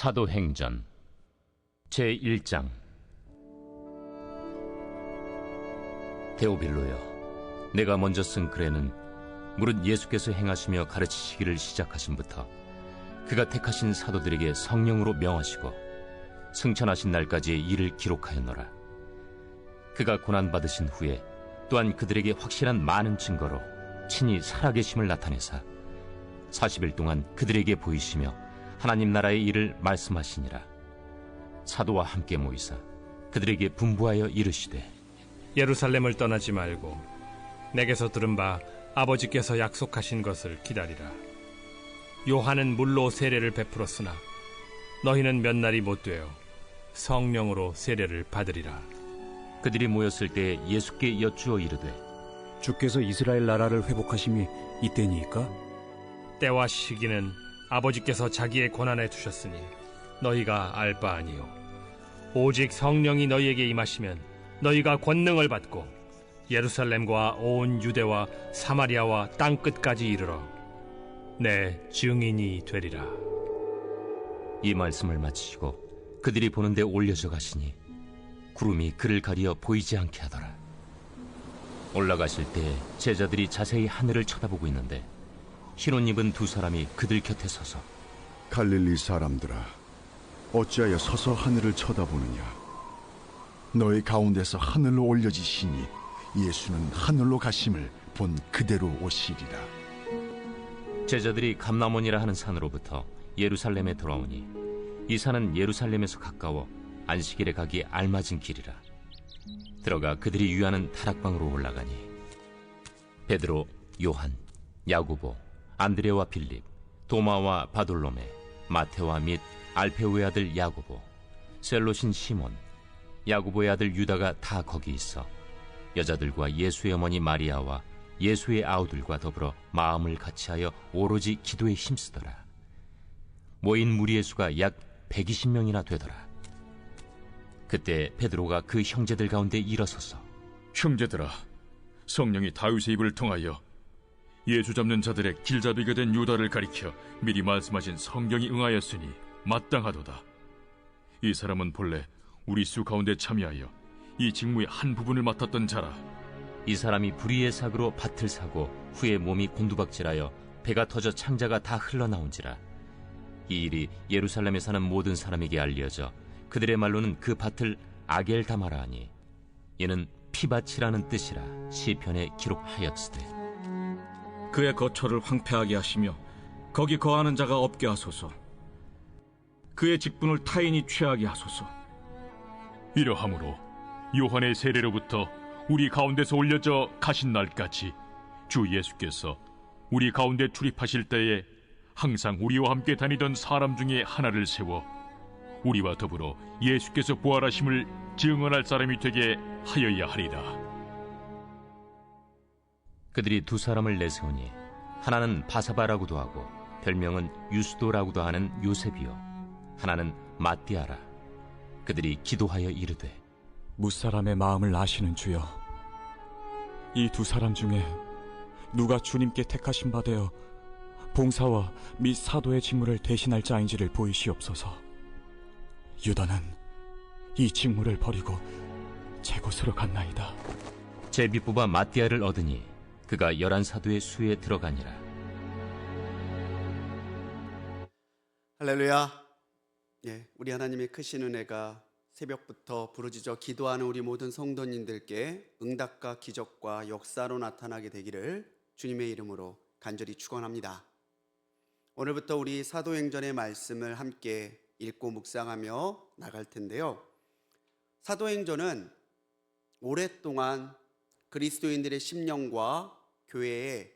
사도행전 제1장. 데오빌로여, 내가 먼저 쓴 글에는 무릇 예수께서 행하시며 가르치시기를 시작하심부터 그가 택하신 사도들에게 성령으로 명하시고 승천하신 날까지의 일을 기록하였노라. 그가 고난받으신 후에 또한 그들에게 확실한 많은 증거로 친히 살아계심을 나타내사 40일 동안 그들에게 보이시며 하나님 나라의 일을 말씀하시니라. 사도와 함께 모이사 그들에게 분부하여 이르시되, 예루살렘을 떠나지 말고 내게서 들은 바 아버지께서 약속하신 것을 기다리라. 요한은 물로 세례를 베풀었으나 너희는 몇 날이 못 되어 성령으로 세례를 받으리라. 그들이 모였을 때 예수께 여쭈어 이르되, 주께서 이스라엘 나라를 회복하심이 이때니이까? 때와 시기는 아버지께서 자기의 권한에 두셨으니 너희가 알 바 아니요, 오직 성령이 너희에게 임하시면 너희가 권능을 받고 예루살렘과 온 유대와 사마리아와 땅끝까지 이르러 내 증인이 되리라. 이 말씀을 마치시고 그들이 보는데 올려져 가시니 구름이 그를 가리어 보이지 않게 하더라. 올라가실 때 제자들이 자세히 하늘을 쳐다보고 있는데 흰옷 입은 두 사람이 그들 곁에 서서, 갈릴리 사람들아, 어찌하여 서서 하늘을 쳐다보느냐? 너희 가운데서 하늘로 올려지시니 예수는 하늘로 가심을 본 그대로 오시리라. 제자들이 감람원이라 하는 산으로부터 예루살렘에 돌아오니 이 산은 예루살렘에서 가까워 안식일에 가기 알맞은 길이라. 들어가 그들이 유하는 다락방으로 올라가니 베드로, 요한, 야고보, 안드레와 빌립, 도마와 바돌로메, 마테와 및 알페오의 아들 야고보, 셀롯인 시몬, 야고보의 아들 유다가 다 거기 있어 여자들과 예수의 어머니 마리아와 예수의 아우들과 더불어 마음을 같이하여 오로지 기도에 힘쓰더라. 모인 무리의 수가 약 120명이나 되더라. 그때 베드로가 그 형제들 가운데 일어서서, 형제들아, 성령이 다윗의 입을 통하여 예수 잡는 자들의 길잡이가 된 유다를 가리켜 미리 말씀하신 성경이 응하였으니 마땅하도다. 이 사람은 본래 우리 수 가운데 참여하여 이 직무의 한 부분을 맡았던 자라. 이 사람이 불의의 삭으로 밭을 사고 후에 몸이 곤두박질하여 배가 터져 창자가 다 흘러나온지라. 이 일이 예루살렘에 사는 모든 사람에게 알려져 그들의 말로는 그 밭을 아겔다마라 하니 이는 피밭이라는 뜻이라 시편에 기록하였으되, 그의 거처를 황폐하게 하시며 거기 거하는 자가 없게 하소서. 그의 직분을 타인이 취하게 하소서. 이러함으로 요한의 세례로부터 우리 가운데서 올려져 가신 날까지 주 예수께서 우리 가운데 출입하실 때에 항상 우리와 함께 다니던 사람 중에 하나를 세워 우리와 더불어 예수께서 부활하심을 증언할 사람이 되게 하여야 하리라. 그들이 두 사람을 내세우니 하나는 바사바라고도 하고 별명은 유스도라고도 하는 요셉이요, 하나는 마띠아라. 그들이 기도하여 이르되, 무사람의 마음을 아시는 주여, 이 두 사람 중에 누가 주님께 택하신 바 되어 봉사와 및 사도의 직무를 대신할 자인지를 보이시옵소서. 유다는 이 직무를 버리고 제 곳으로 갔나이다. 제비 뽑아 마띠아를 얻으니 그가 11사도의 수에 들어가니라. 할렐루야. 우리 하나님의 크신 은혜가 새벽부터 부르짖어 기도하는 우리 모든 성도님들께 응답과 기적과 역사로 나타나게 되기를 주님의 이름으로 간절히 축원합니다. 오늘부터 우리 사도행전의 말씀을 함께 읽고 묵상하며 나갈 텐데요. 사도행전은 오랫동안 그리스도인들의 심령과 교회의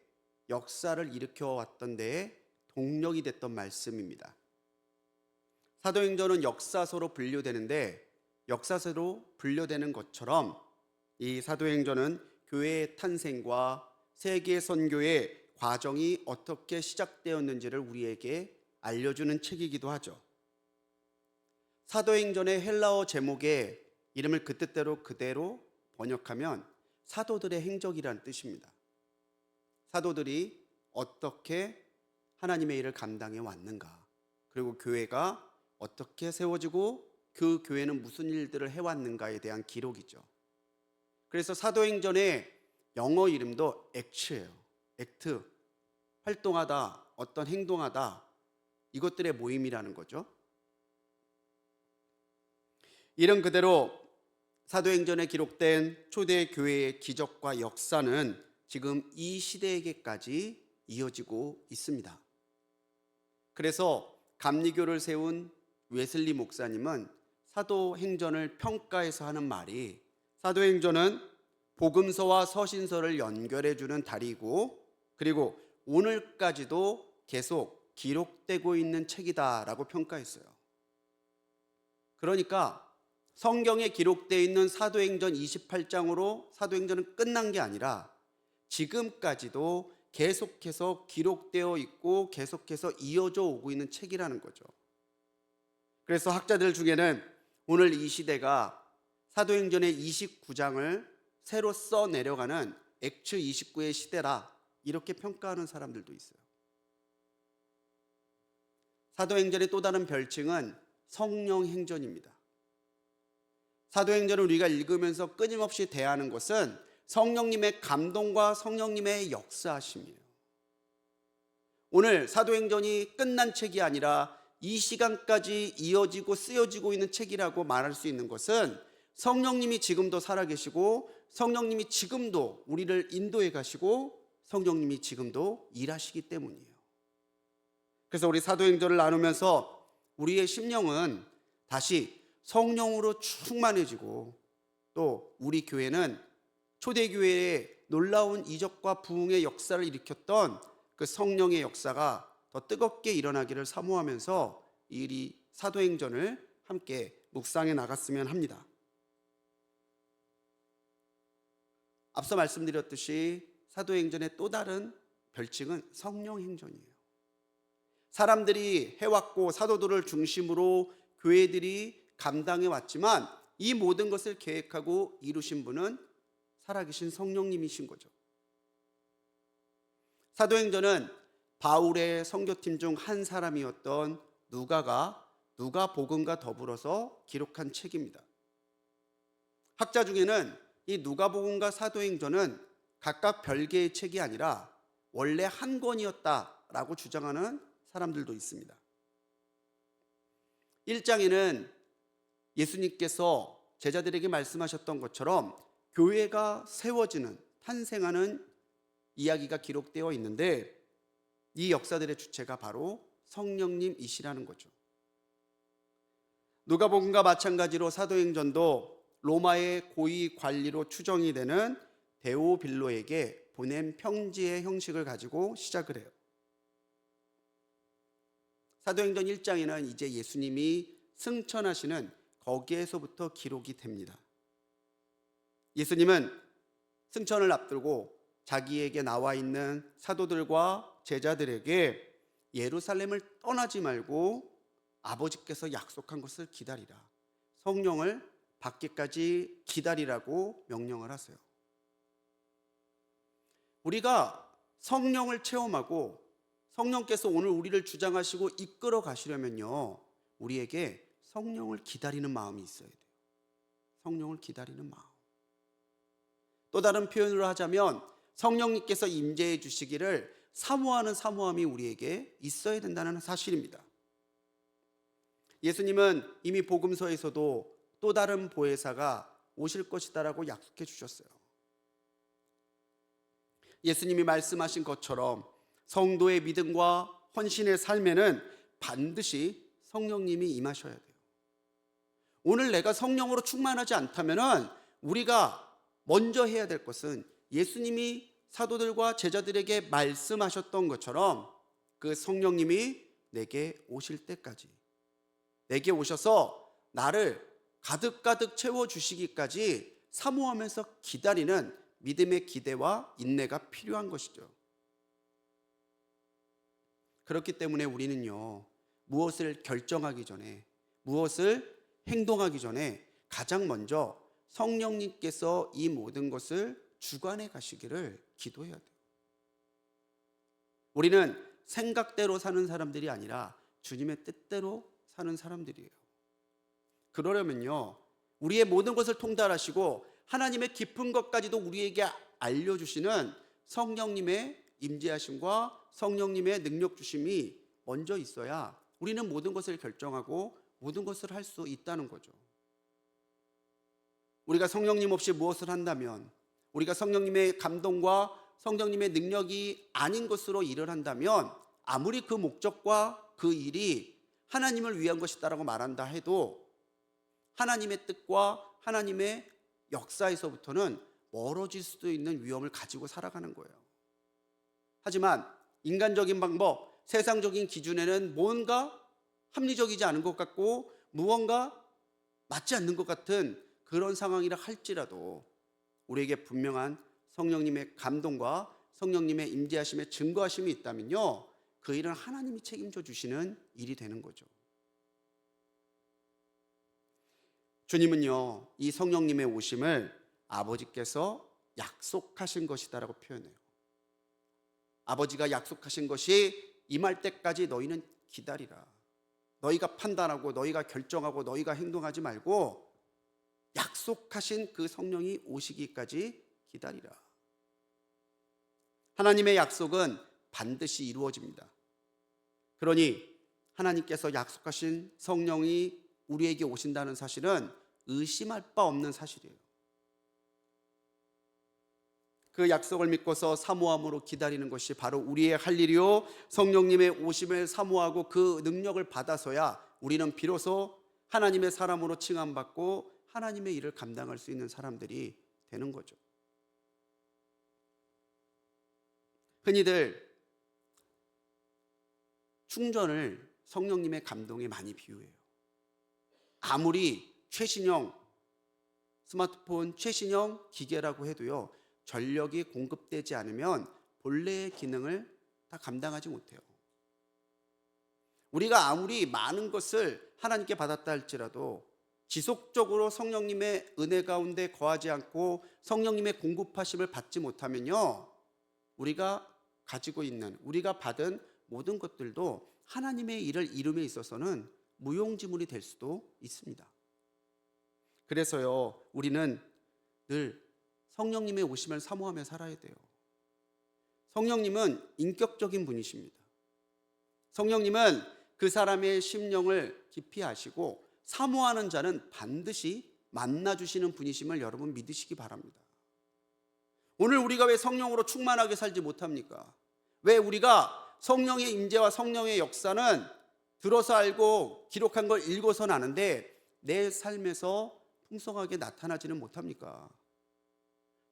역사를 일으켜왔던 데에 동력이 됐던 말씀입니다. 사도행전은 역사서로 분류되는데, 역사서로 분류되는 것처럼 이 사도행전은 교회의 탄생과 세계 선교의 과정이 어떻게 시작되었는지를 우리에게 알려주는 책이기도 하죠. 사도행전의 헬라어 제목의 이름을 그 뜻대로 그대로 번역하면 사도들의 행적이라는 뜻입니다. 사도들이 어떻게 하나님의 일을 감당해 왔는가, 그리고 교회가 어떻게 세워지고 그 교회는 무슨 일들을 해왔는가에 대한 기록이죠. 그래서 사도행전의 영어 이름도 액트예요. 액트, 활동하다, 어떤 행동하다, 이것들의 모임이라는 거죠. 이런 그대로 사도행전에 기록된 초대 교회의 기적과 역사는 지금 이 시대에게까지 이어지고 있습니다. 그래서 감리교를 세운 웨슬리 목사님은 사도행전을 평가해서 하는 말이, 사도행전은 복음서와 서신서를 연결해주는 다리이고, 그리고 오늘까지도 계속 기록되고 있는 책이다라고 평가했어요. 그러니까 성경에 기록되어 있는 사도행전 28장으로 사도행전은 끝난 게 아니라 지금까지도 계속해서 기록되어 있고 계속해서 이어져 오고 있는 책이라는 거죠. 그래서 학자들 중에는 오늘 이 시대가 사도행전의 29장을 새로 써 내려가는 액츠 29의 시대라, 이렇게 평가하는 사람들도 있어요. 사도행전의 또 다른 별칭은 성령행전입니다. 사도행전을 우리가 읽으면서 끊임없이 대하는 것은 성령님의 감동과 성령님의 역사하심이에요. 오늘 사도행전이 끝난 책이 아니라 이 시간까지 이어지고 쓰여지고 있는 책이라고 말할 수 있는 것은 성령님이 지금도 살아계시고 성령님이 지금도 우리를 인도해 가시고 성령님이 지금도 일하시기 때문이에요. 그래서 우리 사도행전을 나누면서 우리의 심령은 다시 성령으로 충만해지고, 또 우리 교회는 초대교회의 놀라운 이적과 부흥의 역사를 일으켰던 그 성령의 역사가 더 뜨겁게 일어나기를 사모하면서 이 사도행전을 함께 묵상해 나갔으면 합니다. 앞서 말씀드렸듯이 사도행전의 또 다른 별칭은 성령행전이에요. 사람들이 해왔고 사도들을 중심으로 교회들이 감당해 왔지만 이 모든 것을 계획하고 이루신 분은 살아계신 성령님이신 거죠. 사도행전은 바울의 선교팀 중 한 사람이었던 누가가 누가복음과 더불어서 기록한 책입니다. 학자 중에는 이 누가복음과 사도행전은 각각 별개의 책이 아니라 원래 한 권이었다라고 주장하는 사람들도 있습니다. 1장에는 예수님께서 제자들에게 말씀하셨던 것처럼 교회가 세워지는, 탄생하는 이야기가 기록되어 있는데, 이 역사들의 주체가 바로 성령님이시라는 거죠. 누가복음과 마찬가지로 사도행전도 로마의 고위 관리로 추정이 되는 데오빌로에게 보낸 편지의 형식을 가지고 시작을 해요. 사도행전 1장에는 이제 예수님이 승천하시는 거기에서부터 기록이 됩니다. 예수님은 승천을 앞두고 자기에게 나와 있는 사도들과 제자들에게 예루살렘을 떠나지 말고 아버지께서 약속한 것을 기다리라, 성령을 받기까지 기다리라고 명령을 하세요. 우리가 성령을 체험하고 성령께서 오늘 우리를 주장하시고 이끌어 가시려면요, 우리에게 성령을 기다리는 마음이 있어야 돼요. 성령을 기다리는 마음. 또 다른 표현으로 하자면 성령님께서 임재해 주시기를 사모하는 사모함이 우리에게 있어야 된다는 사실입니다. 예수님은 이미 복음서에서도 또 다른 보혜사가 오실 것이다라고 약속해 주셨어요. 예수님이 말씀하신 것처럼 성도의 믿음과 헌신의 삶에는 반드시 성령님이 임하셔야 돼요. 오늘 내가 성령으로 충만하지 않다면 우리가 먼저 해야 될 것은 예수님이 사도들과 제자들에게 말씀하셨던 것처럼 그 성령님이 내게 오실 때까지, 내게 오셔서 나를 가득가득 채워주시기까지 사모하면서 기다리는 믿음의 기대와 인내가 필요한 것이죠. 그렇기 때문에 우리는요, 무엇을 결정하기 전에, 무엇을 행동하기 전에 가장 먼저 성령님께서 이 모든 것을 주관해 가시기를 기도해야 돼요. 우리는 생각대로 사는 사람들이 아니라 주님의 뜻대로 사는 사람들이에요. 그러려면요, 우리의 모든 것을 통달하시고 하나님의 깊은 것까지도 우리에게 알려주시는 성령님의 임재하심과 성령님의 능력 주심이 먼저 있어야 우리는 모든 것을 결정하고 모든 것을 할 수 있다는 거죠. 우리가 성령님 없이 무엇을 한다면, 우리가 성령님의 감동과 성령님의 능력이 아닌 것으로 일을 한다면, 아무리 그 목적과 그 일이 하나님을 위한 것이다라고 말한다 해도 하나님의 뜻과 하나님의 역사에서부터는 멀어질 수도 있는 위험을 가지고 살아가는 거예요. 하지만 인간적인 방법, 세상적인 기준에는 뭔가 합리적이지 않은 것 같고 무언가 맞지 않는 것 같은 그런 상황이라 할지라도 우리에게 분명한 성령님의 감동과 성령님의 임재하심의 증거하심이 있다면요, 그 일은 하나님이 책임져 주시는 일이 되는 거죠. 주님은요, 이 성령님의 오심을 아버지께서 약속하신 것이다라고 표현해요. 아버지가 약속하신 것이 임할 때까지 너희는 기다리라. 너희가 판단하고 너희가 결정하고 너희가 행동하지 말고 약속하신 그 성령이 오시기까지 기다리라. 하나님의 약속은 반드시 이루어집니다. 그러니 하나님께서 약속하신 성령이 우리에게 오신다는 사실은 의심할 바 없는 사실이에요. 그 약속을 믿고서 사모함으로 기다리는 것이 바로 우리의 할 일이요, 성령님의 오심을 사모하고 그 능력을 받아서야 우리는 비로소 하나님의 사람으로 칭함받고 하나님의 일을 감당할 수 있는 사람들이 되는 거죠. 흔히들 충전을 성령님의 감동에 많이 비유해요. 아무리 최신형 스마트폰, 최신형 기계라고 해도요, 전력이 공급되지 않으면 본래의 기능을 다 감당하지 못해요. 우리가 아무리 많은 것을 하나님께 받았다 할지라도 지속적으로 성령님의 은혜 가운데 거하지 않고 성령님의 공급하심을 받지 못하면요, 우리가 가지고 있는, 우리가 받은 모든 것들도 하나님의 일을 이룸에 있어서는 무용지물이 될 수도 있습니다. 그래서요, 우리는 늘 성령님의 오심을 사모하며 살아야 돼요. 성령님은 인격적인 분이십니다. 성령님은 그 사람의 심령을 깊이 아시고 사모하는 자는 반드시 만나주시는 분이심을 여러분 믿으시기 바랍니다. 오늘 우리가 왜 성령으로 충만하게 살지 못합니까? 왜 우리가 성령의 임재와 성령의 역사는 들어서 알고 기록한 걸 읽어서는 아는데 내 삶에서 풍성하게 나타나지는 못합니까?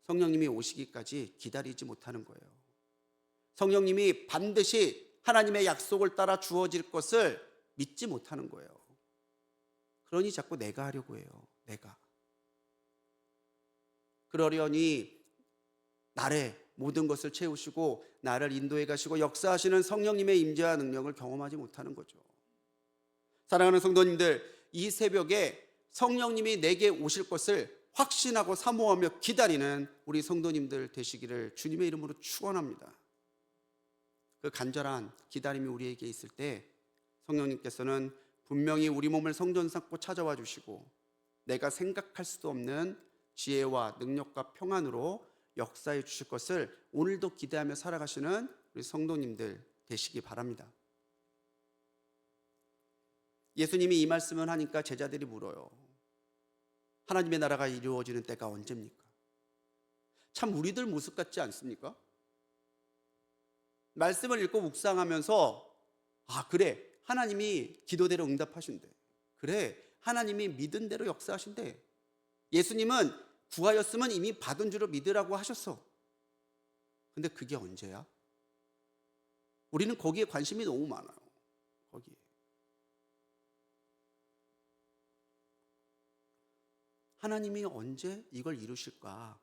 성령님이 오시기까지 기다리지 못하는 거예요. 성령님이 반드시 하나님의 약속을 따라 주어질 것을 믿지 못하는 거예요. 그러니 자꾸 내가 하려고 해요. 내가. 그러려니 나의 모든 것을 채우시고 나를 인도해 가시고 역사하시는 성령님의 임재와 능력을 경험하지 못하는 거죠. 사랑하는 성도님들, 이 새벽에 성령님이 내게 오실 것을 확신하고 사모하며 기다리는 우리 성도님들 되시기를 주님의 이름으로 축원합니다. 그 간절한 기다림이 우리에게 있을 때 성령님께서는 분명히 우리 몸을 성전 삼고 찾아와 주시고 내가 생각할 수도 없는 지혜와 능력과 평안으로 역사해 주실 것을 오늘도 기대하며 살아가시는 우리 성도님들 되시기 바랍니다. 예수님이 이 말씀을 하니까 제자들이 물어요. 하나님의 나라가 이루어지는 때가 언제입니까? 참 우리들 모습 같지 않습니까? 말씀을 읽고 묵상하면서 그래, 하나님이 기도대로 응답하신대. 그래, 하나님이 믿은 대로 역사하신대. 예수님은 구하였으면 이미 받은 줄을 믿으라고 하셨어. 근데 그게 언제야? 우리는 거기에 관심이 너무 많아요. 거기에. 하나님이 언제 이걸 이루실까?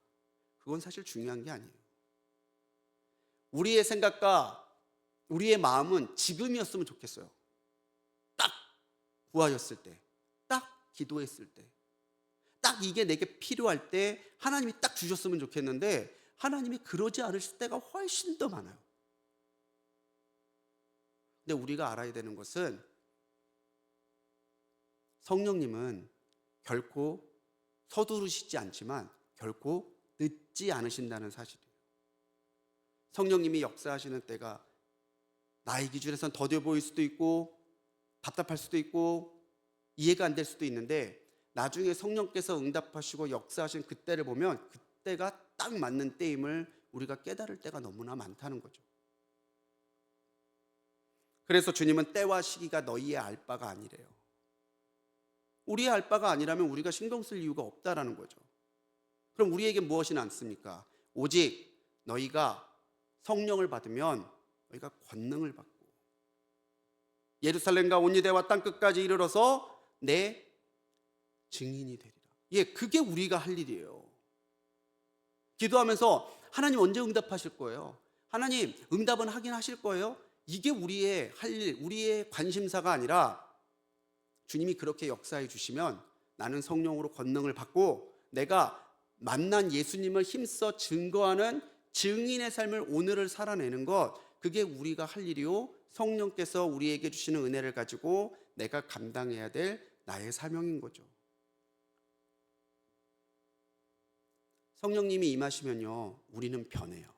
그건 사실 중요한 게 아니에요. 우리의 생각과 우리의 마음은 지금이었으면 좋겠어요. 딱 구하였을 때, 딱 기도했을 때, 딱 이게 내게 필요할 때 하나님이 딱 주셨으면 좋겠는데 하나님이 그러지 않으실 때가 훨씬 더 많아요. 근데 우리가 알아야 되는 것은 성령님은 결코 서두르시지 않지만 결코 늦지 않으신다는 사실이에요. 성령님이 역사하시는 때가 나의 기준에선 더뎌 보일 수도 있고 답답할 수도 있고 이해가 안 될 수도 있는데 나중에 성령께서 응답하시고 역사하신 그때를 보면 그때가 딱 맞는 때임을 우리가 깨달을 때가 너무나 많다는 거죠. 그래서 주님은 때와 시기가 너희의 알 바가 아니래요. 우리의 알 바가 아니라면 우리가 신경 쓸 이유가 없다라는 거죠. 그럼 우리에게 무엇이 남습니까? 오직 너희가 성령을 받으면 너희가 권능을 받고 예루살렘과 온 유대와 땅끝까지 이르러서 내 증인이 되리라. 예, 그게 우리가 할 일이에요. 기도하면서 하나님 언제 응답하실 거예요? 하나님 응답은 하긴 하실 거예요? 이게 우리의 할 일, 우리의 관심사가 아니라 주님이 그렇게 역사해 주시면 나는 성령으로 권능을 받고 내가 만난 예수님을 힘써 증거하는 증인의 삶을 오늘을 살아내는 것, 그게 우리가 할 일이요 성령께서 우리에게 주시는 은혜를 가지고 내가 감당해야 될 나의 사명인 거죠. 성령님이 임하시면요 우리는 변해요.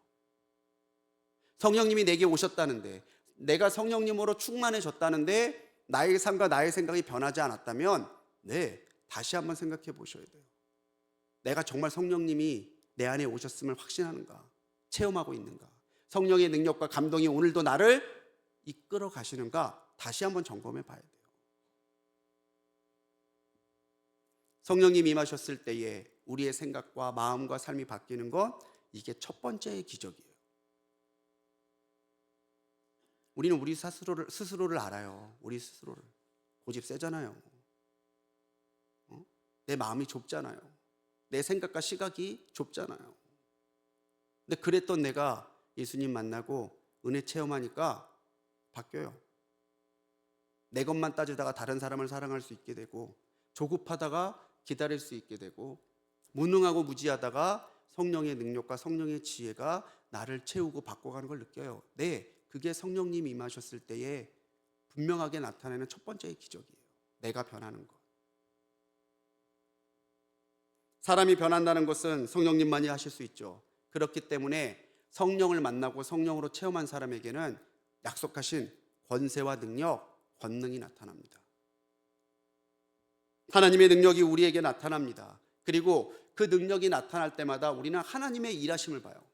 성령님이 내게 오셨다는데, 내가 성령님으로 충만해졌다는데 나의 삶과 나의 생각이 변하지 않았다면 다시 한번 생각해 보셔야 돼요. 내가 정말 성령님이 내 안에 오셨음을 확신하는가, 체험하고 있는가, 성령의 능력과 감동이 오늘도 나를 이끌어 가시는가 다시 한번 점검해 봐야 돼요. 성령님이 임하셨을 때에 우리의 생각과 마음과 삶이 바뀌는 것, 이게 첫 번째의 기적이에요. 우리는 우리 스스로를 알아요. 우리 스스로를. 고집 세잖아요. 내 마음이 좁잖아요. 내 생각과 시각이 좁잖아요. 근데 그랬던 내가 예수님 만나고 은혜 체험하니까 바뀌어요. 내 것만 따지다가 다른 사람을 사랑할 수 있게 되고, 조급하다가 기다릴 수 있게 되고, 무능하고 무지하다가 성령의 능력과 성령의 지혜가 나를 채우고 바꿔가는 걸 느껴요. 그게 성령님이 임하셨을 때에 분명하게 나타내는 첫 번째의 기적이에요. 내가 변하는 것. 사람이 변한다는 것은 성령님만이 하실 수 있죠. 그렇기 때문에 성령을 만나고 성령으로 체험한 사람에게는 약속하신 권세와 능력, 권능이 나타납니다. 하나님의 능력이 우리에게 나타납니다. 그리고 그 능력이 나타날 때마다 우리는 하나님의 일하심을 봐요.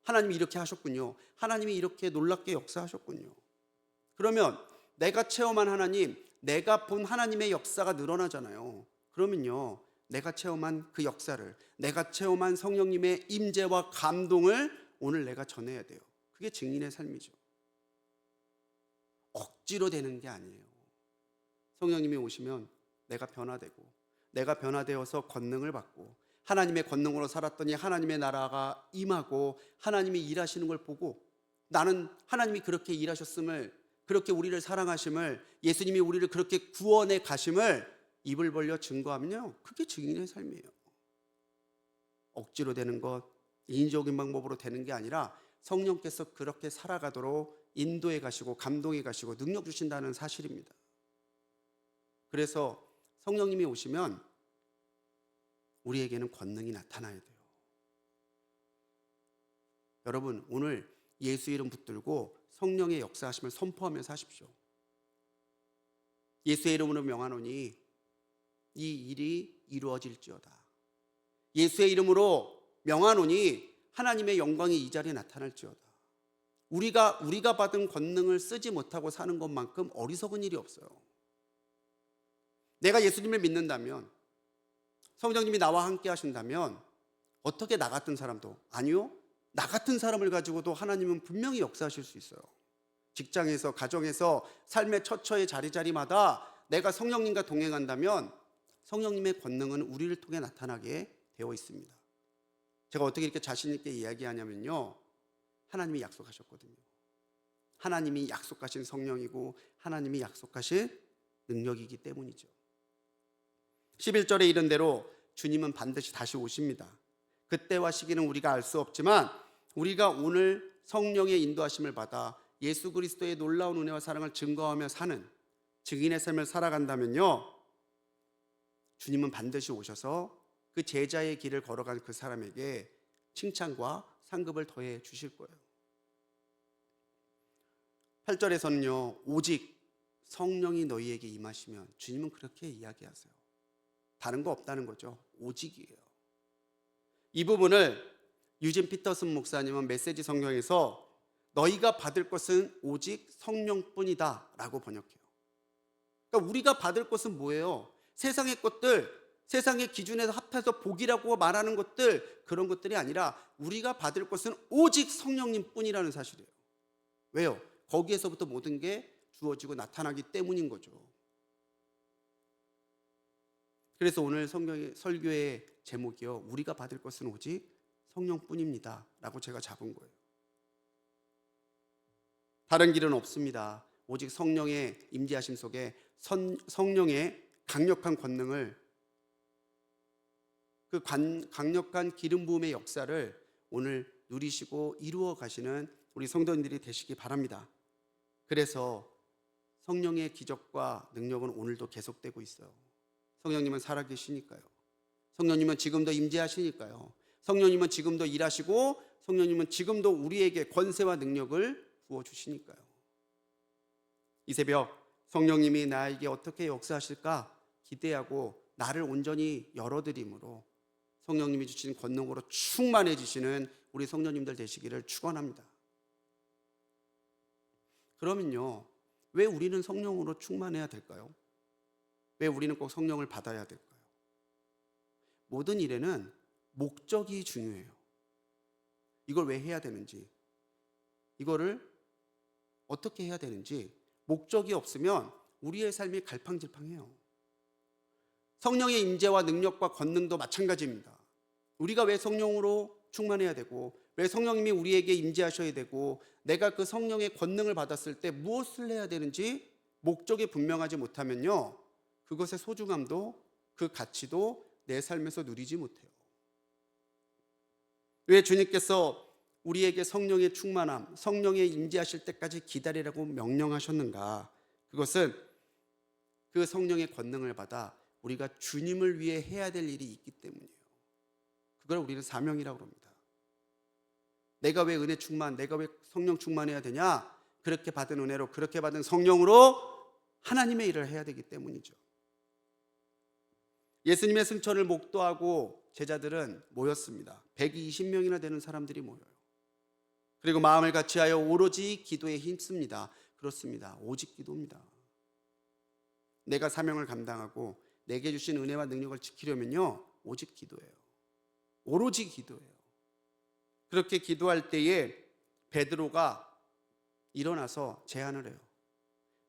하나님이 이렇게 하셨군요. 하나님이 이렇게 놀랍게 역사하셨군요. 그러면 내가 체험한 하나님, 내가 본 하나님의 역사가 늘어나잖아요. 그러면요, 내가 체험한 그 역사를, 내가 체험한 성령님의 임재와 감동을 오늘 내가 전해야 돼요. 그게 증인의 삶이죠. 억지로 되는 게 아니에요. 성령님이 오시면 내가 변화되고, 내가 변화되어서 권능을 받고, 하나님의 권능으로 살았더니 하나님의 나라가 임하고 하나님이 일하시는 걸 보고, 나는 하나님이 그렇게 일하셨음을, 그렇게 우리를 사랑하심을, 예수님이 우리를 그렇게 구원해 가심을 입을 벌려 증거하면요, 그게 증인의 삶이에요. 억지로 되는 것, 인위적인 방법으로 되는 게 아니라 성령께서 그렇게 살아가도록 인도해 가시고 감동해 가시고 능력 주신다는 사실입니다. 그래서 성령님이 오시면 우리에게는 권능이 나타나야 돼요. 여러분, 오늘 예수 이름 붙들고 성령의 역사하심을 선포하면서 하십시오. 예수의 이름으로 명하노니 이 일이 이루어질지어다. 예수의 이름으로 명하노니 하나님의 영광이 이 자리에 나타날지어다. 우리가 받은 권능을 쓰지 못하고 사는 것만큼 어리석은 일이 없어요. 내가 예수님을 믿는다면, 성령님이 나와 함께 하신다면 어떻게 나 같은 사람도, 아니요, 나 같은 사람을 가지고도 하나님은 분명히 역사하실 수 있어요. 직장에서, 가정에서, 삶의 처처의 자리자리마다 내가 성령님과 동행한다면 성령님의 권능은 우리를 통해 나타나게 되어 있습니다. 제가 어떻게 이렇게 자신 있게 이야기하냐면요, 하나님이 약속하셨거든요. 하나님이 약속하신 성령이고 하나님이 약속하신 능력이기 때문이죠. 11절에 이른 대로 주님은 반드시 다시 오십니다. 그때와 시기는 우리가 알 수 없지만 우리가 오늘 성령의 인도하심을 받아 예수 그리스도의 놀라운 은혜와 사랑을 증거하며 사는, 증인의 삶을 살아간다면요, 주님은 반드시 오셔서 그 제자의 길을 걸어간 그 사람에게 칭찬과 상급을 더해 주실 거예요. 8절에서는요, 오직 성령이 너희에게 임하시면, 주님은 그렇게 이야기하세요. 다른 거 없다는 거죠. 오직이에요. 이 부분을 유진 피터슨 목사님은 메시지 성경에서 너희가 받을 것은 오직 성령뿐이다 라고 번역해요. 그러니까 우리가 받을 것은 뭐예요? 세상의 것들, 세상의 기준에서 합해서 복이라고 말하는 것들, 그런 것들이 아니라 우리가 받을 것은 오직 성령님 뿐이라는 사실이에요. 왜요? 거기에서부터 모든 게 주어지고 나타나기 때문인 거죠. 그래서 오늘 설교의 제목이요, 우리가 받을 것은 오직 성령뿐입니다 라고 제가 잡은 거예요. 다른 길은 없습니다. 오직 성령의 임재하심 속에 성령의 강력한 권능을, 그 강력한 기름 부음의 역사를 오늘 누리시고 이루어 가시는 우리 성도님들이 되시기 바랍니다. 그래서 성령의 기적과 능력은 오늘도 계속되고 있어요. 성령님은 살아계시니까요. 성령님은 지금도 임재하시니까요. 성령님은 지금도 일하시고, 성령님은 지금도 우리에게 권세와 능력을 부어주시니까요. 이 새벽 성령님이 나에게 어떻게 역사하실까 기대하고 나를 온전히 열어드림으로 성령님이 주신 권능으로 충만해지시는 우리 성도님들 되시기를 축원합니다. 그러면요, 왜 우리는 성령으로 충만해야 될까요? 왜 우리는 꼭 성령을 받아야 될까요? 모든 일에는 목적이 중요해요. 이걸 왜 해야 되는지, 이거를 어떻게 해야 되는지, 목적이 없으면 우리의 삶이 갈팡질팡해요. 성령의 임재와 능력과 권능도 마찬가지입니다. 우리가 왜 성령으로 충만해야 되고, 왜 성령님이 우리에게 임재하셔야 되고, 내가 그 성령의 권능을 받았을 때 무엇을 해야 되는지 목적이 분명하지 못하면요, 그것의 소중함도 그 가치도 내 삶에서 누리지 못해요. 왜 주님께서 우리에게 성령의 충만함, 성령의 임재하실 때까지 기다리라고 명령하셨는가? 그것은 그 성령의 권능을 받아 우리가 주님을 위해 해야 될 일이 있기 때문이에요. 그걸 우리는 사명이라고 합니다. 내가 왜 은혜 충만, 내가 왜 성령 충만해야 되냐? 그렇게 받은 은혜로, 그렇게 받은 성령으로 하나님의 일을 해야 되기 때문이죠. 예수님의 승천을 목도하고 제자들은 모였습니다. 120명이나 되는 사람들이 모여요. 그리고 마음을 같이하여 오로지 기도에 힘씁니다. 그렇습니다. 오직 기도입니다. 내가 사명을 감당하고 내게 주신 은혜와 능력을 지키려면요, 오직 기도예요. 오로지 기도예요. 그렇게 기도할 때에 베드로가 일어나서 제안을 해요.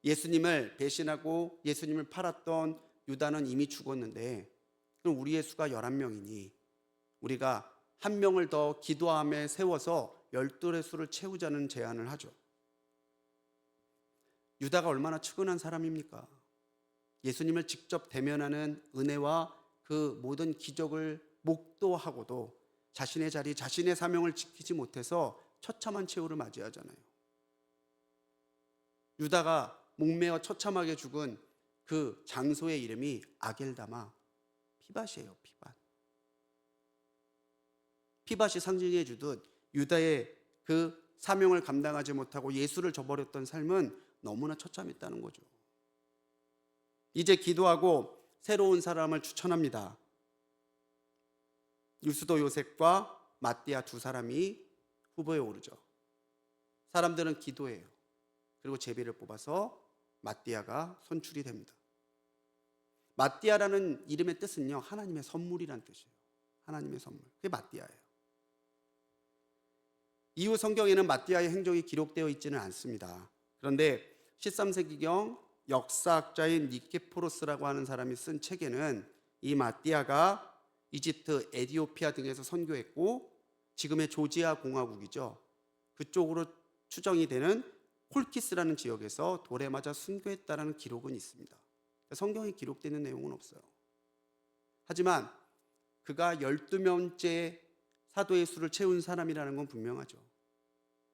예수님을 배신하고 예수님을 팔았던 유다는 이미 죽었는데, 그럼 우리의 수가 11명이니 우리가 한 명을 더 기도함에 세워서 12의 수를 채우자는 제안을 하죠. 유다가 얼마나 측은한 사람입니까? 예수님을 직접 대면하는 은혜와 그 모든 기적을 목도하고도 자신의 자리, 자신의 사명을 지키지 못해서 처참한 최후를 맞이하잖아요. 유다가 목매어 처참하게 죽은 그 장소의 이름이 아겔다마, 피밭이에요. 피밭이 상징해 주듯 유다의 그 사명을 감당하지 못하고 예수를 저버렸던 삶은 너무나 처참했다는 거죠. 이제 기도하고 새로운 사람을 추천합니다. 유스도 요셉과 마띠아 두 사람이 후보에 오르죠. 사람들은 기도해요. 그리고 제비를 뽑아서 마띠아가 선출이 됩니다. 마띠아라는 이름의 뜻은요, 하나님의 선물이란 뜻이에요. 하나님의 선물. 그게 마띠아예요. 이후 성경에는 마띠아의 행적이 기록되어 있지는 않습니다. 그런데 13세기경 역사학자인 니케포로스라고 하는 사람이 쓴 책에는 이 마띠아가 이집트, 에디오피아 등에서 선교했고, 지금의 조지아 공화국이죠, 그쪽으로 추정이 되는 콜키스라는 지역에서 돌에 맞아 순교했다는 기록은 있습니다. 성경에 기록되는 내용은 없어요. 하지만 그가 12명째 사도의 수를 채운 사람이라는 건 분명하죠.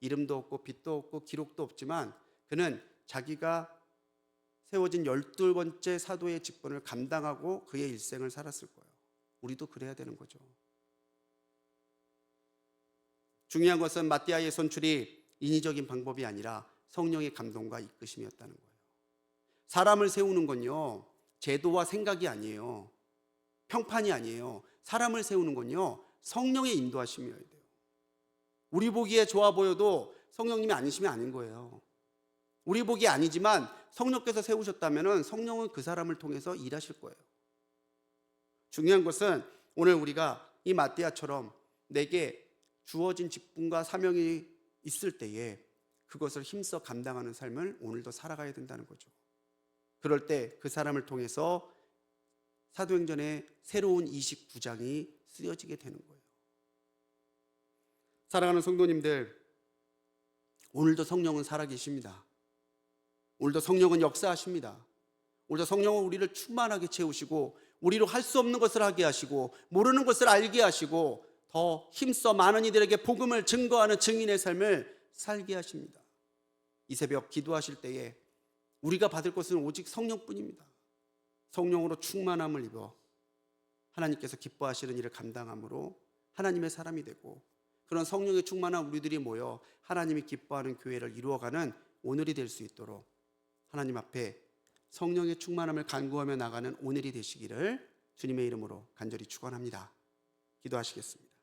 이름도 없고 빛도 없고 기록도 없지만 그는 자기가 세워진 12번째 사도의 직분을 감당하고 그의 일생을 살았을 거예요. 우리도 그래야 되는 거죠. 중요한 것은 마띠아의 선출이 인위적인 방법이 아니라 성령의 감동과 이끄심이었다는 거예요. 사람을 세우는 건요, 제도와 생각이 아니에요. 평판이 아니에요. 사람을 세우는 건요, 성령의 인도하심이어야 돼요. 우리 보기에 좋아 보여도 성령님이 아니시면 아닌 거예요. 우리 보기에 아니지만 성령께서 세우셨다면 성령은 그 사람을 통해서 일하실 거예요. 중요한 것은 오늘 우리가 이 마띠아처럼 내게 주어진 직분과 사명이 있을 때에 그것을 힘써 감당하는 삶을 오늘도 살아가야 된다는 거죠. 그럴 때 그 사람을 통해서 사도행전의 새로운 29장이 쓰여지게 되는 거예요. 사랑하는 성도님들, 오늘도 성령은 살아계십니다. 오늘도 성령은 역사하십니다. 오늘도 성령은 우리를 충만하게 채우시고 우리로 할 수 없는 것을 하게 하시고 모르는 것을 알게 하시고 더 힘써 많은 이들에게 복음을 증거하는 증인의 삶을 살게 하십니다. 이 새벽 기도하실 때에 우리가 받을 것은 오직 성령뿐입니다. 성령으로 충만함을 입어 하나님께서 기뻐하시는 일을 감당함으로 하나님의 사람이 되고 그런 성령의 충만한 우리들이 모여 하나님이 기뻐하는 교회를 이루어가는 오늘이 될 수 있도록 하나님 앞에 성령의 충만함을 간구하며 나가는 오늘이 되시기를 주님의 이름으로 간절히 축원합니다. 기도하시겠습니다.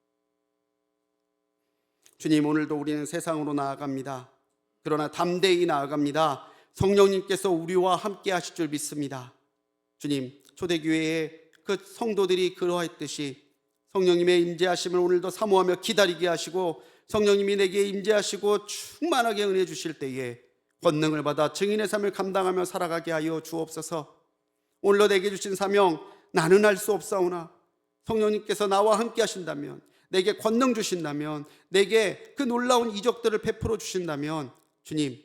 주님, 오늘도 우리는 세상으로 나아갑니다. 그러나 담대히 나아갑니다. 성령님께서 우리와 함께 하실 줄 믿습니다. 주님, 초대교회의 그 성도들이 그러했듯이 성령님의 임재하심을 오늘도 사모하며 기다리게 하시고 성령님이 내게 임재하시고 충만하게 은혜 주실 때에 권능을 받아 증인의 삶을 감당하며 살아가게 하여 주옵소서. 오늘도 내게 주신 사명 나는 할 수 없사오나 성령님께서 나와 함께 하신다면, 내게 권능 주신다면, 내게 그 놀라운 이적들을 베풀어 주신다면 주님,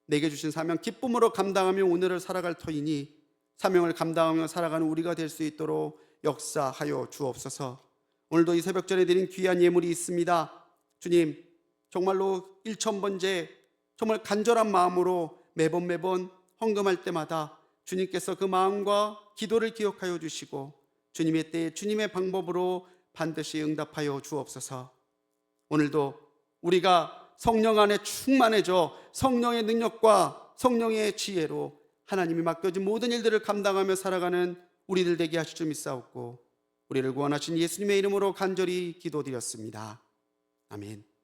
내게 주신 사명 기쁨으로 감당하며 오늘을 살아갈 터이니 사명을 감당하며 살아가는 우리가 될 수 있도록 역사하여 주옵소서. 오늘도 이 새벽전에 드린 귀한 예물이 있습니다. 주님, 정말로 1000번째 정말 간절한 마음으로 매번 헌금할 때마다 주님께서 그 마음과 기도를 기억하여 주시고 주님의 때에 주님의 방법으로 반드시 응답하여 주옵소서. 오늘도 우리가 성령 안에 충만해져 성령의 능력과 성령의 지혜로 하나님이 맡겨진 모든 일들을 감당하며 살아가는 우리들 되게 하실 줄 믿사옵고 우리를 구원하신 예수님의 이름으로 간절히 기도드렸습니다. 아멘.